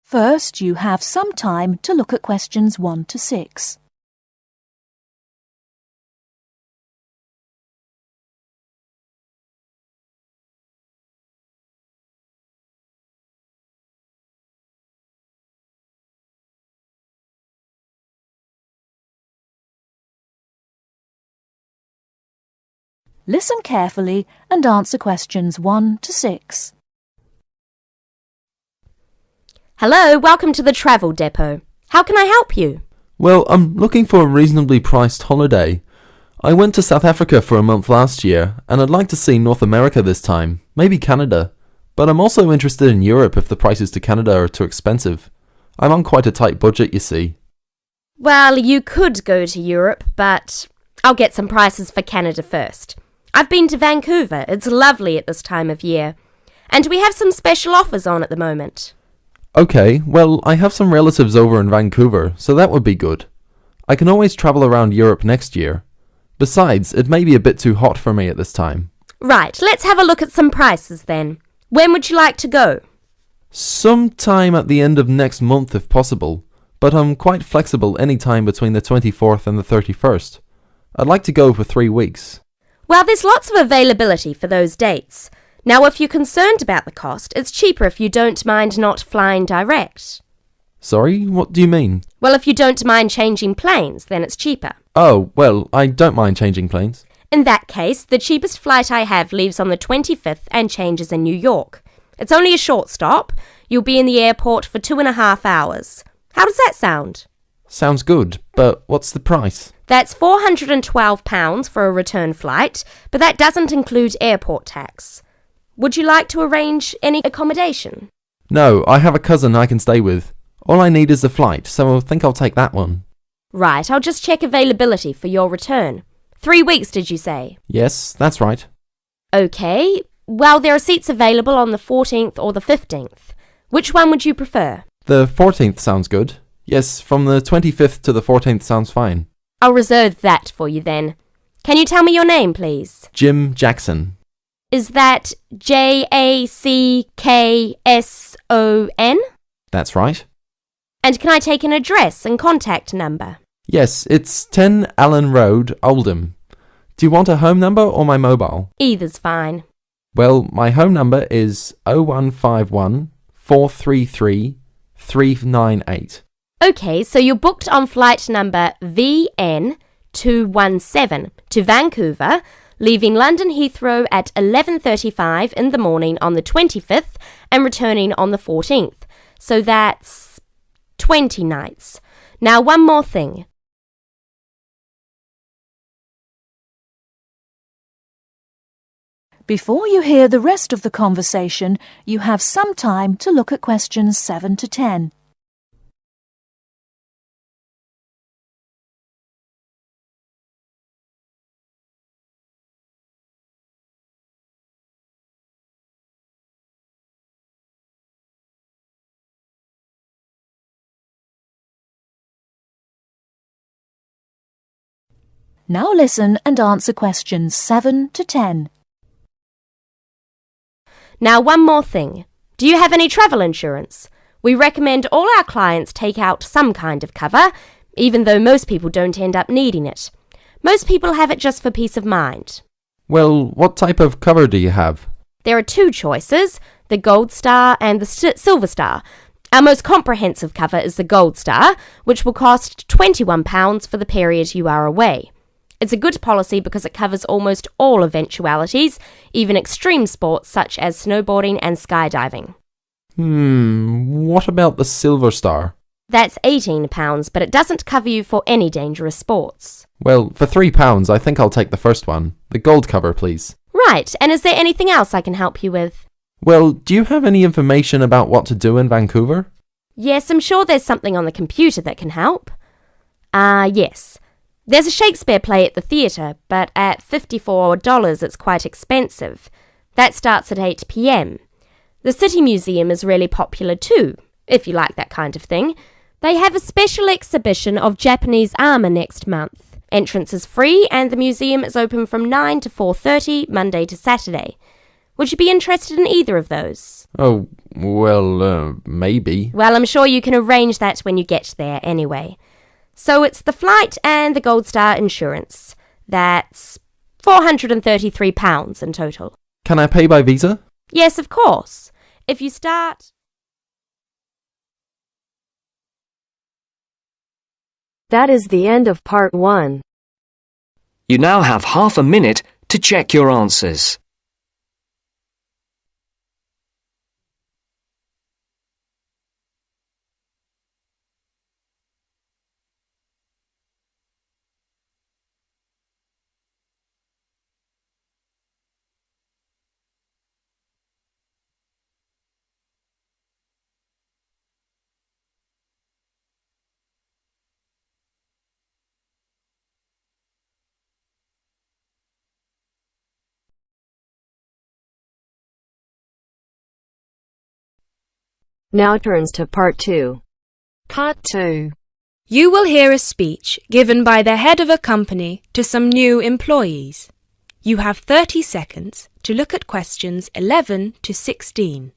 First, you have some time to look at questions 1 to 6. Listen carefully and answer questions 1 to 6. Hello, welcome to the travel depot. How can I help you? Well, I'm looking for a reasonably priced holiday. I went to South Africa for a month last year, and I'd like to see North America this time, maybe Canada. But I'm also interested in Europe if the prices to Canada are too expensive. I'm on quite a tight budget, you see. Well, you could go to Europe, but I'll get some prices for Canada first. I've been to Vancouver. It's lovely at this time of year. And we have some special offers on at the moment. Okay, well, I have some relatives over in Vancouver, so that would be good. I can always travel around Europe next year. Besides, it may be a bit too hot for me at this time. Right, let's have a look at some prices then. When would you like to go? Sometime at the end of next month if possible, but I'm quite flexible any time between the 24th and the 31st. I'd like to go for 3 weeks. Well, there's lots of availability for those dates. Now, if you're concerned about the cost, it's cheaper if you don't mind not flying direct. Sorry, what do you mean? Well, if you don't mind changing planes, then it's cheaper. Oh, well, I don't mind changing planes. In that case, the cheapest flight I have leaves on the 25th and changes in New York. It's only a short stop. You'll be in the airport for 2.5 hours. How does that sound? Sounds good, but what's the price? That's £412 for a return flight, but that doesn't include airport tax. Would you like to arrange any accommodation? No, I have a cousin I can stay with. All I need is the flight, so I think I'll take that one. Right, I'll just check availability for your return. 3 weeks, did you say? Yes, that's right. Okay, well, there are seats available on the 14th or the 15th. Which one would you prefer? The 14th sounds good. Yes, from the 25th to the 14th sounds fine. I'll reserve that for you then. Can you tell me your name, please? Jim Jackson. Is that Jackson? That's right. And can I take an address and contact number? Yes, it's 10 Allen Road, Oldham. Do you want a home number or my mobile? Either's fine. Well, my home number is 0151 433 398. Okay, so you're booked on flight number VN217 to Vancouver, leaving London Heathrow at 11:35 in the morning on the 25th and returning on the 14th. So that's 20 nights. Now, one more thing. Before you hear the rest of the conversation, you have some time to look at questions 7 to 10. Now listen and answer questions 7 to 10. Now, one more thing. Do you have any travel insurance? We recommend all our clients take out some kind of cover, even though most people don't end up needing it. Most people have it just for peace of mind. Well, what type of cover do you have? There are 2 choices, the Gold Star and the Silver Star. Our most comprehensive cover is the Gold Star, which will cost £21 for the period you are away. It's a good policy because it covers almost all eventualities, even extreme sports such as snowboarding and skydiving. What about the Silver Star? That's £18, but it doesn't cover you for any dangerous sports. Well, for £3, I think I'll take the first one. The gold cover, please. Right, and is there anything else I can help you with? Well, do you have any information about what to do in Vancouver? Yes, I'm sure there's something on the computer that can help. Yes. There's a Shakespeare play at the theatre, but at $54 it's quite expensive. That starts at 8 p.m. The City Museum is really popular too, if you like that kind of thing. They have a special exhibition of Japanese armour next month. Entrance is free and the museum is open from 9 to 4:30, Monday to Saturday. Would you be interested in either of those? Oh, well, maybe. Well, I'm sure you can arrange that when you get there anyway. So it's the flight and the Gold Star insurance. That's £433 in total. Can I pay by Visa? Yes, of course. If you start... That is the end of part 1. You now have half a minute to check your answers. Now turns to part 2. Part 2. You will hear a speech given by the head of a company to some new employees. You have 30 seconds to look at questions 11 to 16.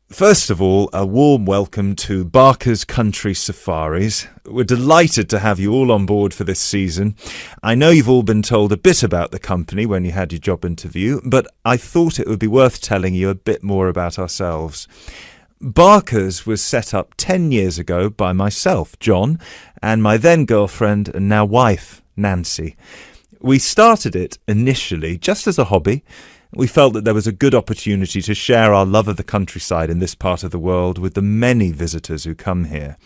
First of all, a warm welcome to Barker's Country Safaris. We're delighted to have you all on board for this season. I know you've all been told a bit about the company when you had your job interview, but I thought it would be worth telling you a bit more about ourselves. Barker's was set up 10 years ago by myself, John, and my then girlfriend and now wife, Nancy. We started it initially just as a hobby. We felt that there was a good opportunity to share our love of the countryside in this part of the world with the many visitors who come here.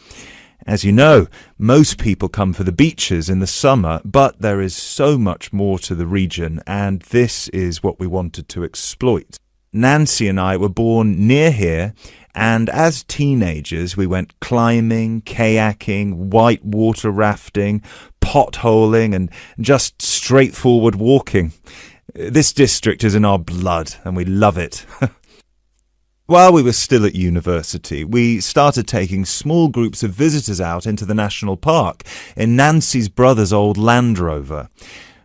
As you know, most people come for the beaches in the summer, but there is so much more to the region, and this is what we wanted to exploit. Nancy and I were born near here, and as teenagers we went climbing, kayaking, white water rafting, potholing, and just straightforward walking. This district is in our blood, and we love it. While we were still at university, we started taking small groups of visitors out into the national park in Nancy's brother's old Land Rover.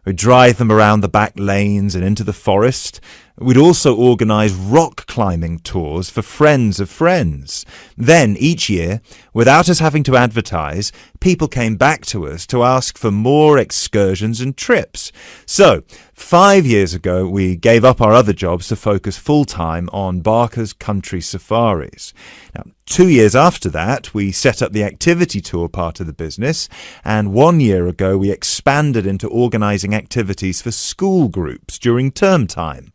We'd drive them around the back lanes and into the forest. We'd also organise rock climbing tours for friends of friends. Then, each year, without us having to advertise, people came back to us to ask for more excursions and trips. So, 5 years ago, we gave up our other jobs to focus full-time on Barker's Country Safaris. Now, 2 years after that, we set up the activity tour part of the business, and 1 year ago, we expanded into organising activities for school groups during term time.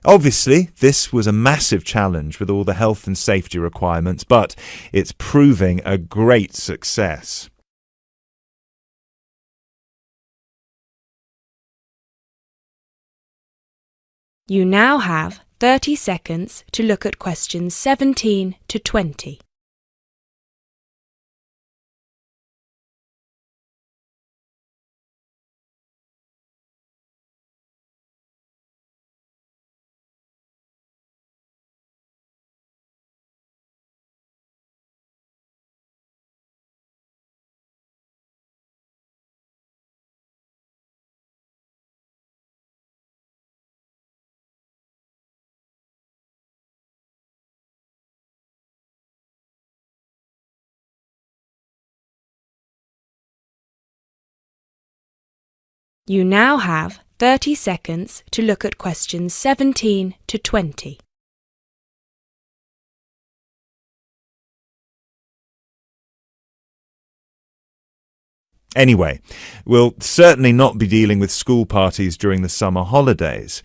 Obviously, this was a massive challenge with all the health and safety requirements, but it's proving a great success. You now have 30 seconds to look at questions 17 to 20. You now have 30 seconds to look at questions 17 to 20. Anyway, we'll certainly not be dealing with school parties during the summer holidays.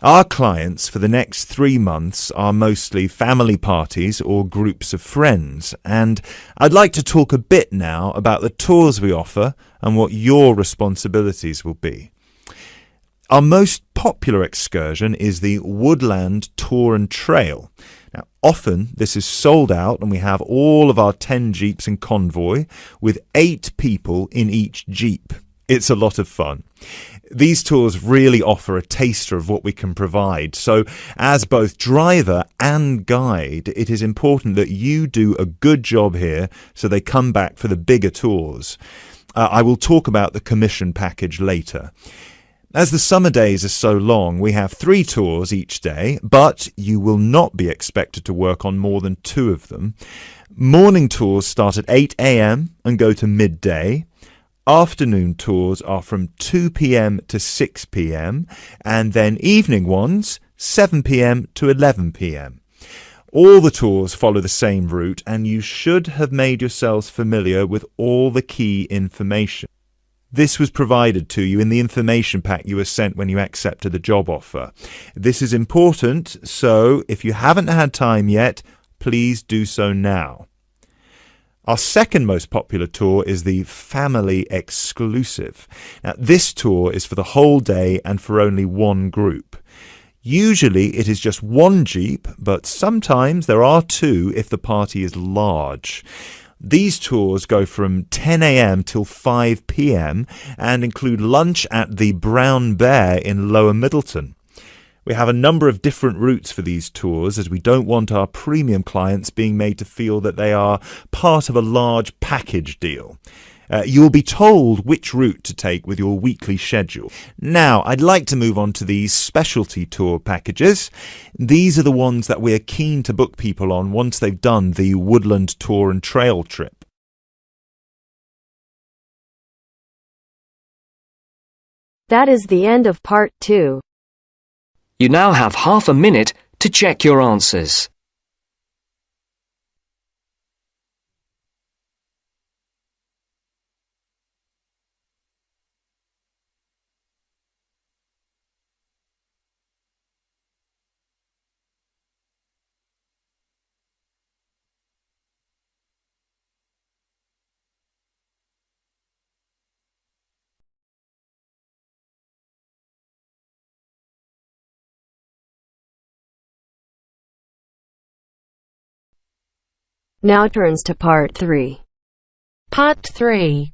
Our clients for the next 3 months are mostly family parties or groups of friends, and I'd like to talk a bit now about the tours we offer and what your responsibilities will be. Our most popular excursion is the Woodland Tour and Trail. Now, often this is sold out and we have all of our 10 jeeps in convoy with 8 people in each jeep. It's a lot of fun. These tours really offer a taster of what we can provide. So as both driver and guide, it is important that you do a good job here so they come back for the bigger tours. I will talk about the commission package later. As the summer days are so long, we have 3 tours each day, but you will not be expected to work on more than 2 of them. Morning tours start at 8 a.m. and go to midday. Afternoon tours are from 2 p.m. to 6 p.m. and then evening ones 7 p.m. to 11 p.m. All the tours follow the same route and you should have made yourselves familiar with all the key information. This was provided to you in the information pack you were sent when you accepted the job offer. This is important, so if you haven't had time yet, please do so now. Our second most popular tour is the Family Exclusive. Now, this tour is for the whole day and for only one group. Usually it is just one jeep, but sometimes there are 2 if the party is large. These tours go from 10 a.m. till 5 p.m. and include lunch at the Brown Bear in Lower Middleton. We have a number of different routes for these tours as we don't want our premium clients being made to feel that they are part of a large package deal. You will be told which route to take with your weekly schedule. Now, I'd like to move on to these specialty tour packages. These are the ones that we're keen to book people on once they've done the Woodland Tour and Trail trip. That is the end of part 2. You now have half a minute to check your answers. Now turns to part 3. Part 3.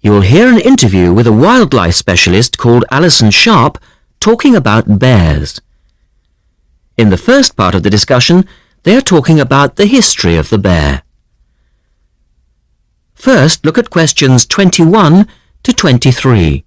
You'll hear an interview with a wildlife specialist called Alison Sharp talking about bears. In the first part of the discussion, they are talking about the history of the bear. First, look at questions 21 to 23.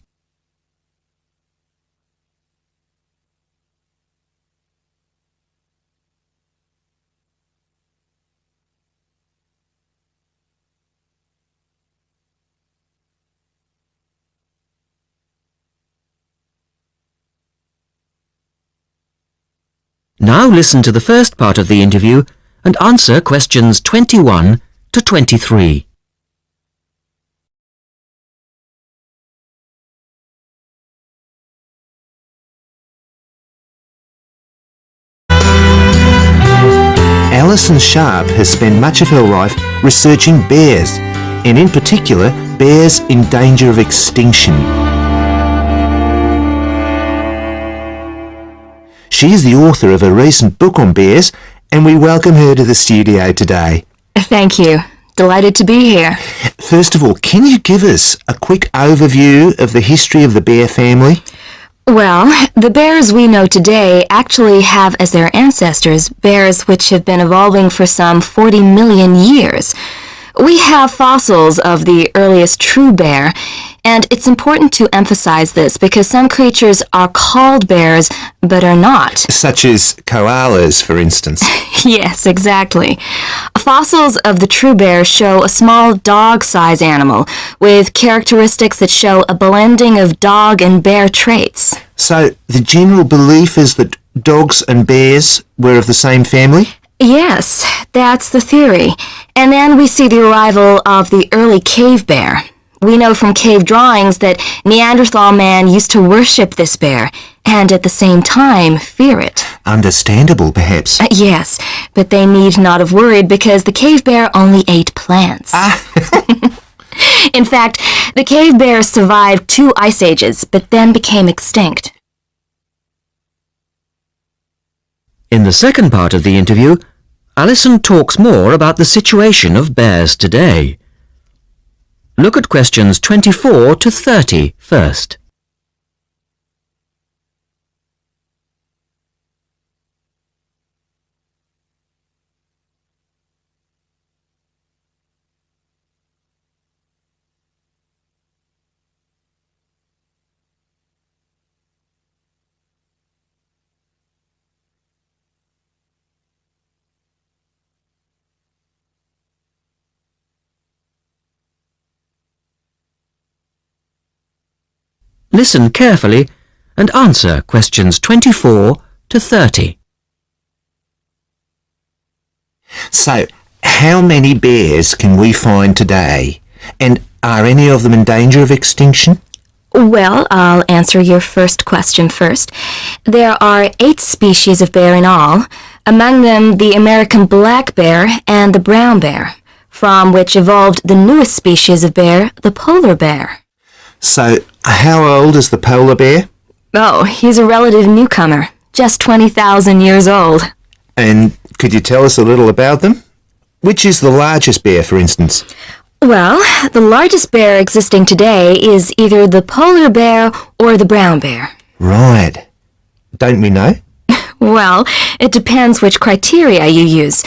Now listen to the first part of the interview and answer questions 21 to 23. Alison Sharp has spent much of her life researching bears, and in particular, bears in danger of extinction. She is the author of a recent book on bears, and we welcome her to the studio today. Thank you. Delighted to be here. First of all, can you give us a quick overview of the history of the bear family? Well, the bears we know today actually have as their ancestors bears which have been evolving for some 40 million years. We have fossils of the earliest true bear, and it's important to emphasize this because some creatures are called bears but are not. Such as koalas, for instance. Yes, exactly. Fossils of the true bear show a small dog-size animal with characteristics that show a blending of dog and bear traits. So the general belief is that dogs and bears were of the same family? Yes, that's the theory. And then we see the arrival of the early cave bear. We know from cave drawings that Neanderthal man used to worship this bear, and at the same time fear it. Understandable, perhaps. Yes, but they need not have worried because the cave bear only ate plants. In fact, the cave bears survived 2 ice ages, but then became extinct. In the second part of the interview, Alison talks more about the situation of bears today. Look at questions 24 to 30 first. Listen carefully and answer questions 24 to 30. So, how many bears can we find today? And are any of them in danger of extinction? Well, I'll answer your first question first. There are 8 species of bear in all, among them the American black bear and the brown bear, from which evolved the newest species of bear, the polar bear. So, how old is the polar bear? Oh, he's a relative newcomer, just 20,000 years old. And could you tell us a little about them? Which is the largest bear, for instance? Well, the largest bear existing today is either the polar bear or the brown bear. Right. Don't we know? Well, it depends which criteria you use.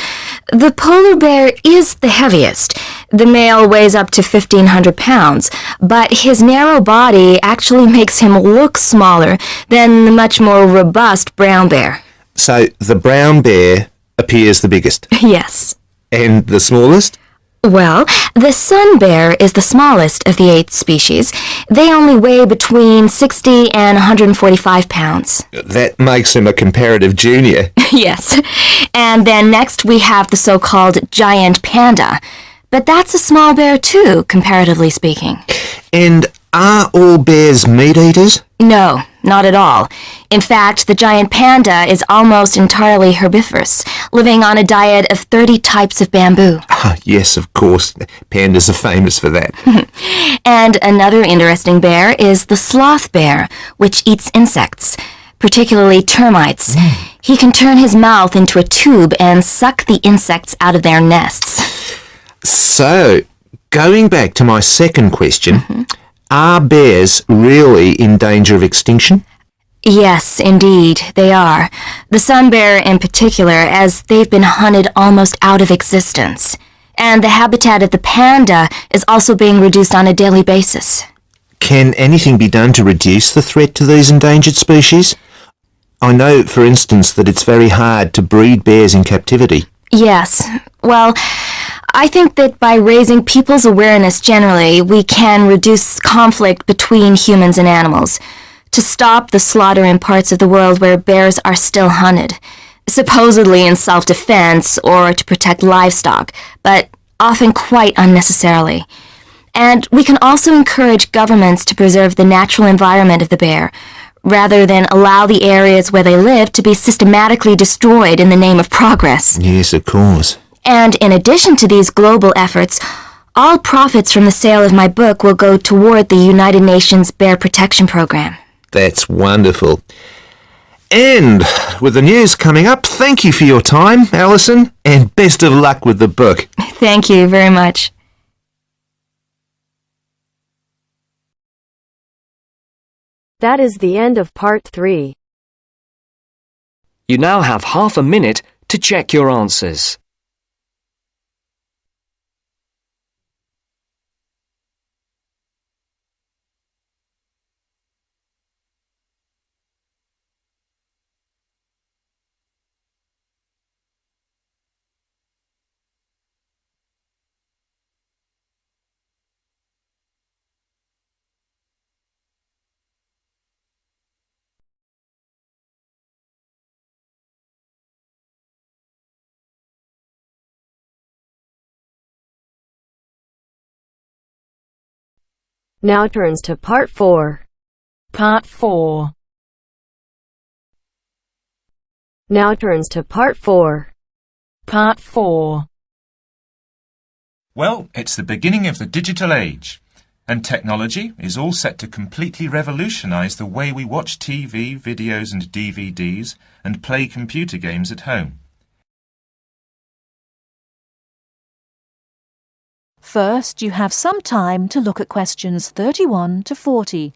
The polar bear is the heaviest. The male weighs up to 1,500 pounds, but his narrow body actually makes him look smaller than the much more robust brown bear. So, the brown bear appears the biggest. Yes. And the smallest? Well, the sun bear is the smallest of the 8 species. They only weigh between 60 and 145 pounds. That makes him a comparative junior. Yes. And then next we have the so-called giant panda. But that's a small bear too, comparatively speaking. And are all bears meat-eaters? No, not at all. In fact, the giant panda is almost entirely herbivorous, living on a diet of 30 types of bamboo. Ah, yes, of course. Pandas are famous for that. And another interesting bear is the sloth bear, which eats insects, particularly termites. He can turn his mouth into a tube and suck the insects out of their nests. So, going back to my second question, are bears really in danger of extinction? Yes, indeed, they are. The sun bear in particular, as they've been hunted almost out of existence. And the habitat of the panda is also being reduced on a daily basis. Can anything be done to reduce the threat to these endangered species? I know, for instance, that it's very hard to breed bears in captivity. Yes. Well, I think that by raising people's awareness generally, we can reduce conflict between humans and animals, to stop the slaughter in parts of the world where bears are still hunted, supposedly in self-defense or to protect livestock, but often quite unnecessarily. And we can also encourage governments to preserve the natural environment of the bear, rather than allow the areas where they live to be systematically destroyed in the name of progress. Yes, of course. And in addition to these global efforts, all profits from the sale of my book will go toward the United Nations Bear Protection Program. That's wonderful. And with the news coming up, thank you for your time, Alison, and best of luck with the book. Thank you very much. That is the end of part 3. You now have half a minute to check your answers. Now turns to part 4. Part 4. Now turns to part 4. Part 4. Well, it's the beginning of the digital age, and technology is all set to completely revolutionise the way we watch TV, videos and DVDs and play computer games at home. First, you have some time to look at questions 31 to 40.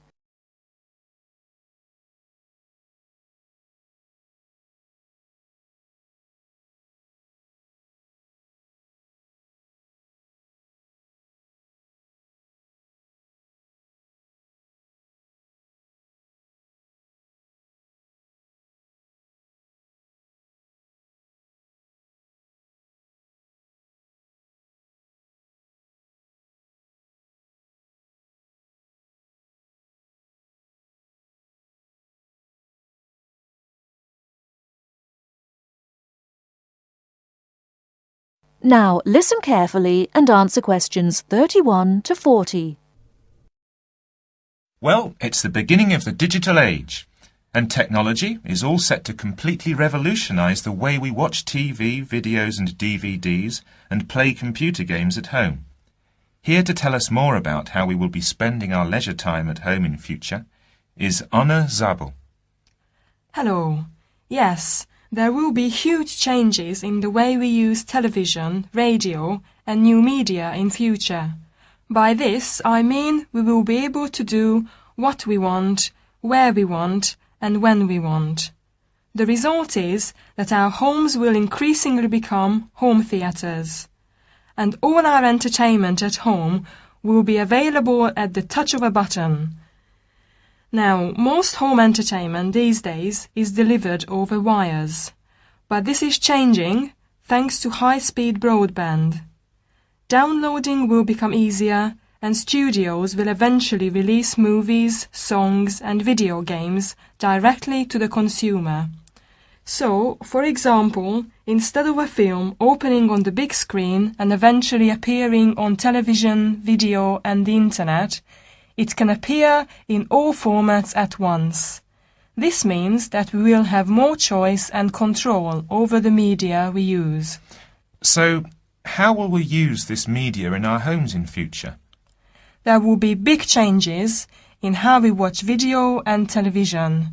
Now listen carefully and answer questions 31 to 40. Well, it's the beginning of the digital age, and technology is all set to completely revolutionise the way we watch TV, videos and DVDs and play computer games at home. Here to tell us more about how we will be spending our leisure time at home in future is Anna Zabel. Hello. Yes, there will be huge changes in the way we use television, radio and new media in future. By this I mean we will be able to do what we want, where we want and when we want. The result is that our homes will increasingly become home theatres, and all our entertainment at home will be available at the touch of a button. Now, most home entertainment these days is delivered over wires, but this is changing thanks to high-speed broadband. Downloading will become easier, and studios will eventually release movies, songs and video games directly to the consumer. So, for example, instead of a film opening on the big screen and eventually appearing on television, video and the internet, it can appear in all formats at once. This means that we will have more choice and control over the media we use. So, how will we use this media in our homes in future? There will be big changes in how we watch video and television.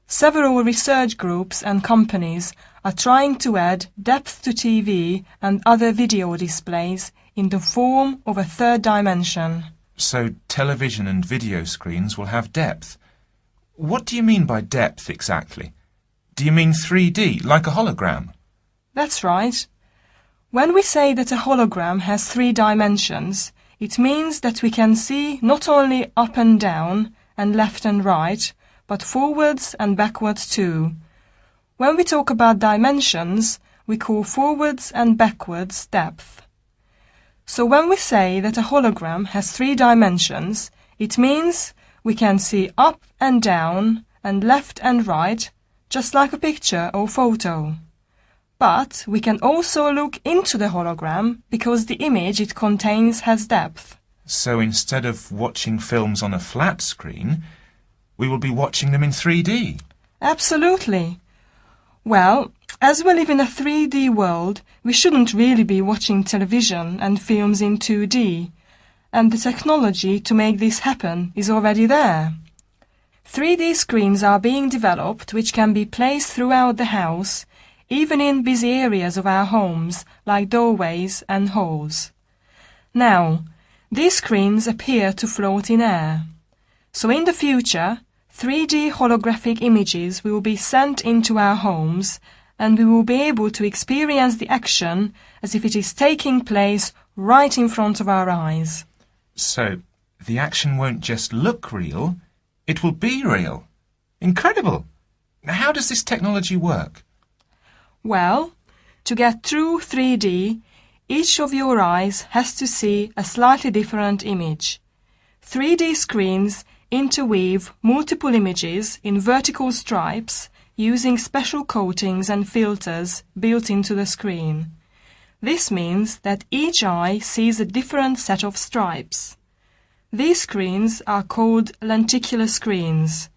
Several research groups and companies are trying to add depth to TV and other video displays in the form of a third dimension. So television and video screens will have depth. What do you mean by depth exactly? Do you mean 3D, like a hologram? That's right. When we say that a hologram has 3 dimensions, it means that we can see not only up and down and left and right, but forwards and backwards too. When we talk about dimensions, we call forwards and backwards depth. So when we say that a hologram has 3 dimensions, it means we can see up and down and left and right, just like a picture or photo. But we can also look into the hologram because the image it contains has depth. So instead of watching films on a flat screen, we will be watching them in 3D? Absolutely. Well, as we live in a 3D world, we shouldn't really be watching television and films in 2D, and the technology to make this happen is already there. 3D screens are being developed which can be placed throughout the house, even in busy areas of our homes, like doorways and halls. Now, these screens appear to float in air. So in the future, 3D holographic images will be sent into our homes, and we will be able to experience the action as if it is taking place right in front of our eyes. So, the action won't just look real, it will be real. Incredible! How does this technology work? Well, to get true 3D, each of your eyes has to see a slightly different image. 3D screens interweave multiple images in vertical stripes using special coatings and filters built into the screen. This means that each eye sees a different set of stripes. These screens are called lenticular screens.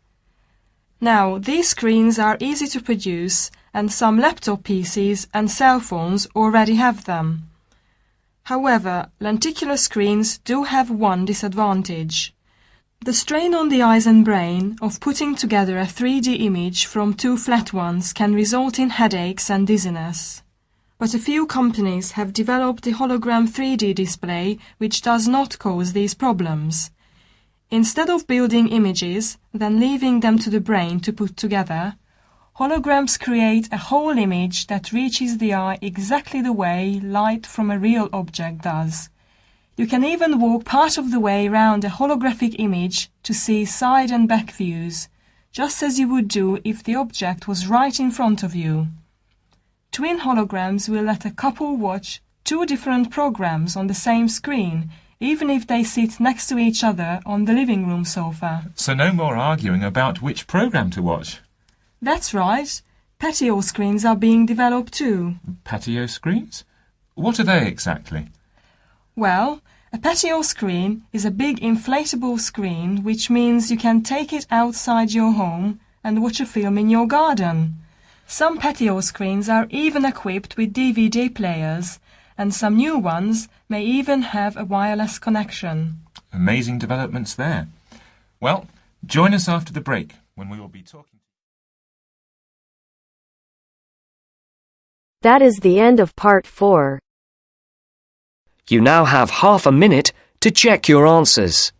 Now, these screens are easy to produce, and some laptop PCs and cell phones already have them. However, lenticular screens do have one disadvantage. The strain on the eyes and brain of putting together a 3D image from two flat ones can result in headaches and dizziness. But a few companies have developed a hologram 3D display which does not cause these problems. Instead of building images, then leaving them to the brain to put together, holograms create a whole image that reaches the eye exactly the way light from a real object does. You can even walk part of the way round a holographic image to see side and back views, just as you would do if the object was right in front of you. Twin holograms will let a couple watch two different programs on the same screen, even if they sit next to each other on the living room sofa. So no more arguing about which program to watch. That's right. Patio screens are being developed too. Patio screens? What are they exactly? Well, a patio screen is a big inflatable screen, which means you can take it outside your home and watch a film in your garden. Some patio screens are even equipped with DVD players, and some new ones may even have a wireless connection. Amazing developments there. Well, join us after the break when we will be talking. That is the end of part 4. You now have half a minute to check your answers.